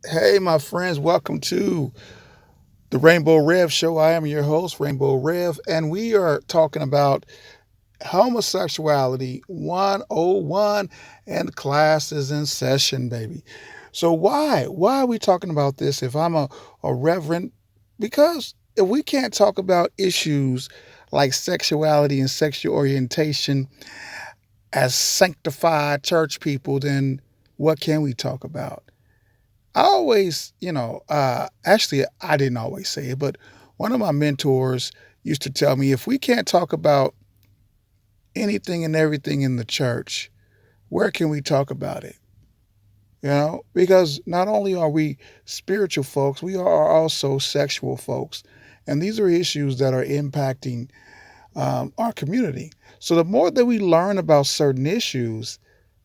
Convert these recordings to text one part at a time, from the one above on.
Hey, my friends, welcome to the Rainbow Rev Show. I am your host, Rainbow Rev, and we are talking about homosexuality 101, and class is in session, baby. So, why are we talking about this if I'm a reverend? Because if we can't talk about issues like sexuality and sexual orientation as sanctified church people, then what can we talk about? I always, actually, I didn't always say it, but one of my mentors used to tell me if we can't talk about anything and everything in the church, where can we talk about it? Because not only are we spiritual folks, we are also sexual folks. And these are issues that are impacting our community. So the more that we learn about certain issues,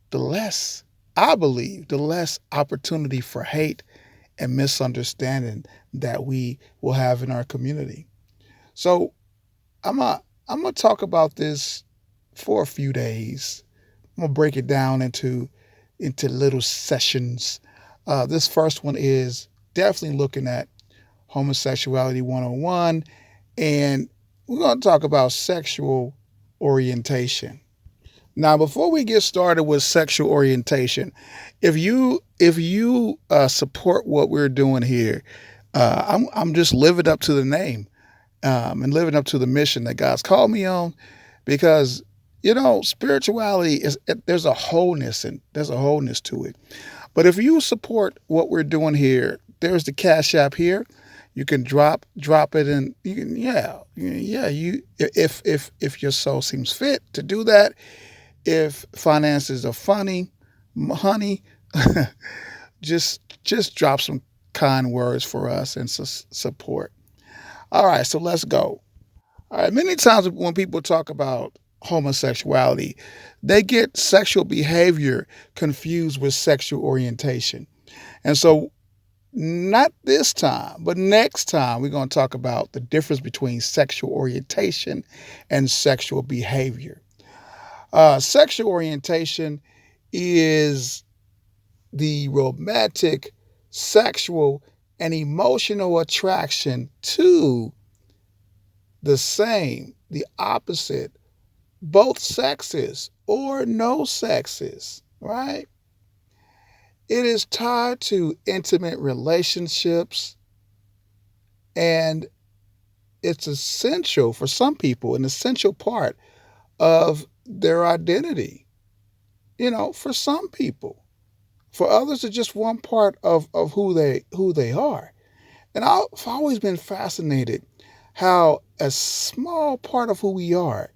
the less, I believe, the less opportunity for hate and misunderstanding that we will have in our community. So I'm gonna talk about this for a few days. I'm gonna break it down into little sessions. This first one is definitely looking at homosexuality 101, and we're gonna talk about sexual orientation. Now, before we get started with sexual orientation, if you support what we're doing here, I'm just living up to the name and living up to the mission that God's called me on, because spirituality there's a wholeness, and there's a wholeness to it. But if you support what we're doing here, there's the Cash App here. You can drop it, and you can you if your soul seems fit to do that. If finances are funny, honey, just drop some kind words for us and support. All right, so let's go. All right, many times when people talk about homosexuality, they get sexual behavior confused with sexual orientation. And so, not this time, but next time, we're going to talk about the difference between sexual orientation and sexual behavior. Sexual orientation is the romantic, sexual, and emotional attraction to the opposite, both sexes or no sexes, right? It is tied to intimate relationships, and it's essential for some people, an essential part of their identity, for some people. For others, it's just one part of who they are. And I've always been fascinated how a small part of who we are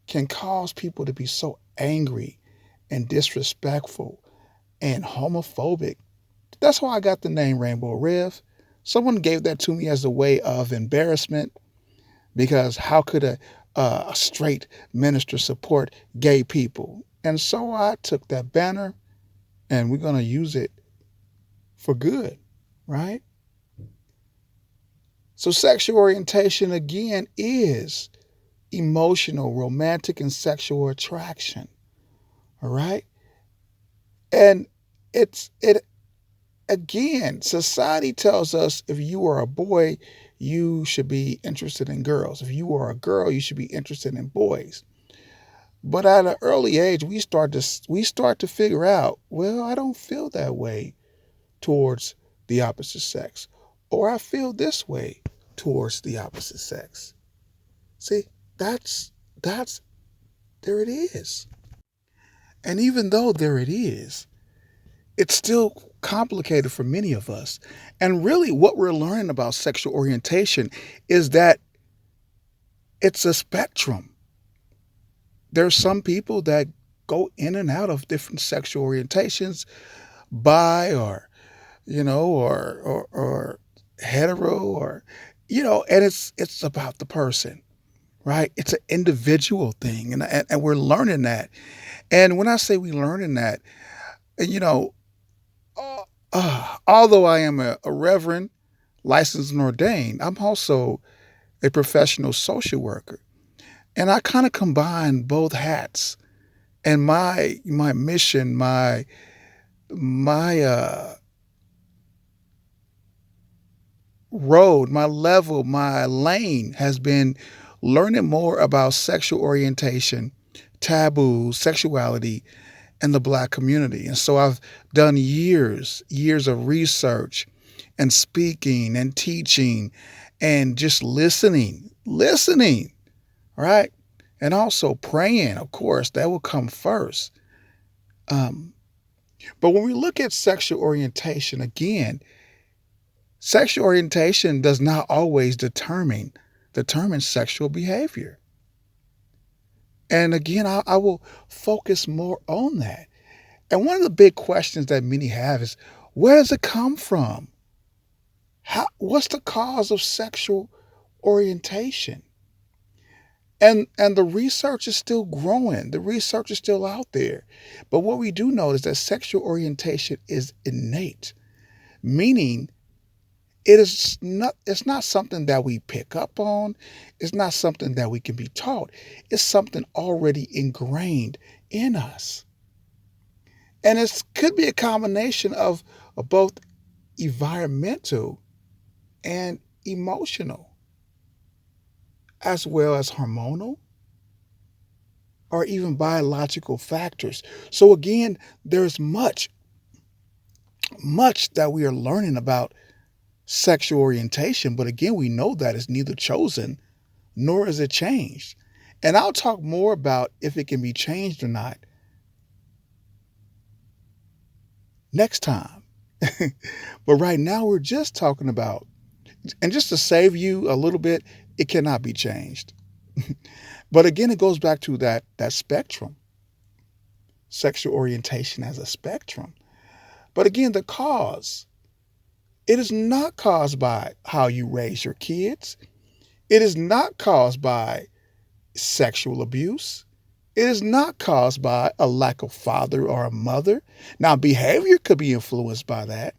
can cause people to be so angry and disrespectful and homophobic. That's why I got the name Rainbow Rev. Someone gave that to me as a way of embarrassment, because how could a straight minister support gay people? And so I took that banner, and we're going to use it for good, right? So, sexual orientation again is emotional, romantic, and sexual attraction. All right. And it again, society tells us if you are a boy, you should be interested in girls. If you are a girl, you should be interested in boys. But at an early age, we start to figure out, well, I don't feel that way towards the opposite sex, or I feel this way towards the opposite sex. See, that's there it is. And even though there it is, it's still complicated for many of us. And really, what we're learning about sexual orientation is that it's a spectrum. There's some people that go in and out of different sexual orientations, bi, or or hetero, or and it's about the person, right? It's an individual thing, and we're learning that. And when I say we learning that, and although I am a reverend, licensed and ordained, I'm also a professional social worker, and I kind of combine both hats. And my mission, my road, my level, my lane has been learning more about sexual orientation, taboos, sexuality, and the Black community. And so I've done years of research and speaking and teaching and just listening, right? And also praying, of course, that will come first. Um, but when we look at sexual orientation, again, sexual orientation does not always determine sexual behavior. And again, I will focus more on that. And one of the big questions that many have is, where does it come from? What's the cause of sexual orientation? And the research is still growing. The research is still out there. But what we do know is that sexual orientation is innate, meaning it's not something that we pick up on. It's not something that we can be taught. It's something already ingrained in us. And it could be a combination of both environmental and emotional, as well as hormonal or even biological factors. So again, there's much that we are learning about sexual orientation, but again, we know that it's neither chosen nor is it changed. And I'll talk more about if it can be changed or not next time. But right now, we're just talking about, and just to save you a little bit, it cannot be changed. But again, it goes back to that spectrum, sexual orientation as a spectrum. But again, the cause, it is not caused by how you raise your kids. It is not caused by sexual abuse. It is not caused by a lack of father or a mother. Now, behavior could be influenced by that,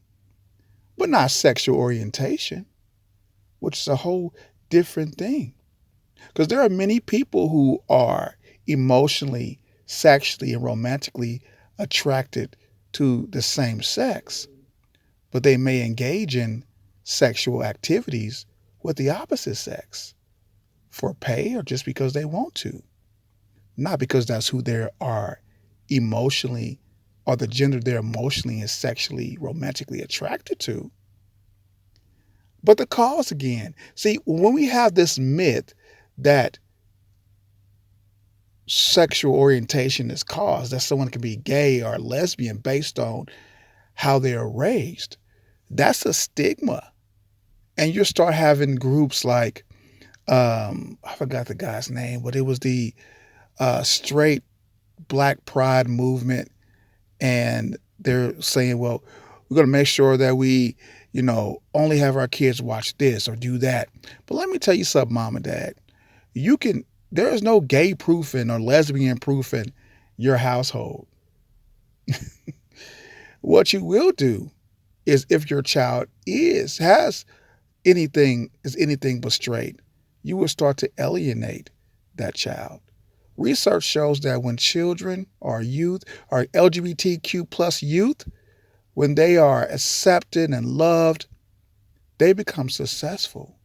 but not sexual orientation, which is a whole different thing. Because there are many people who are emotionally, sexually, and romantically attracted to the same sex, but they may engage in sexual activities with the opposite sex for pay or just because they want to, not because that's who they are emotionally or the gender they're emotionally and sexually, romantically attracted to. But the cause again, see, when we have this myth that sexual orientation is caused, that someone can be gay or lesbian based on how they are raised, that's a stigma. And you start having groups like, I forgot the guy's name, but it was the straight Black Pride movement. And they're saying, well, we're going to make sure that we, only have our kids watch this or do that. But let me tell you something, mom and dad. There is no gay proofing or lesbian proofing your household. What you will do is, if your child has anything but straight, you will start to alienate that child. Research shows that when children or youth or LGBTQ plus youth, when they are accepted and loved, they become successful.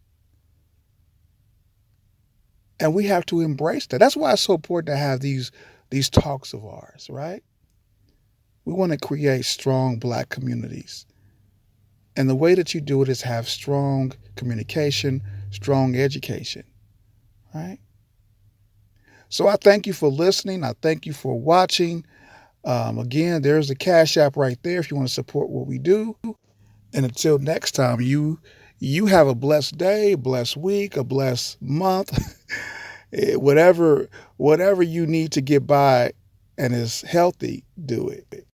And we have to embrace that. That's why it's so important to have these talks of ours, right? We want to create strong Black communities. And the way that you do it is have strong communication, strong education, right? So I thank you for listening. I thank you for watching. Again, there's the Cash App right there if you want to support what we do. And until next time, you have a blessed day, a blessed week, a blessed month, whatever you need to get by and is healthy, do it.